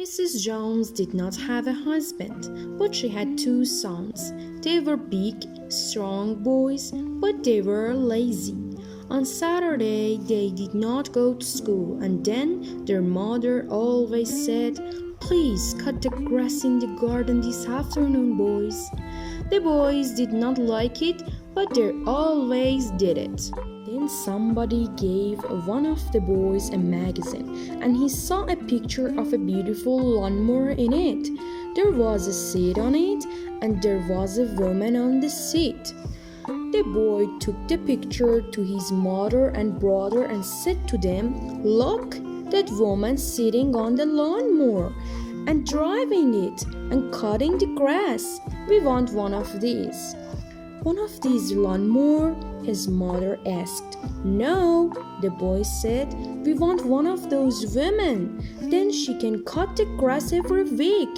Mrs. Jones did not have a husband, but she had two sons. They were big, strong boys, but they were lazy. On Saturday, they did not go to school, and then their mother always said, "Please cut the grass in the garden this afternoon, boys." The boys did not like it, but they always did it. Then somebody gave one of the boys a magazine, and he saw a picture of a beautiful lawn-mower in it. There was a seat on it, and there was a woman on the seat. The boy took the picture to his mother and brother and said to them, "Look, that woman sitting on the lawn-mower and driving it and cutting the grass. We want one of these." "One of these lawn-mower?" his mother asked. "No," the boy said. "We want one of those women. Then she can cut the grass every week."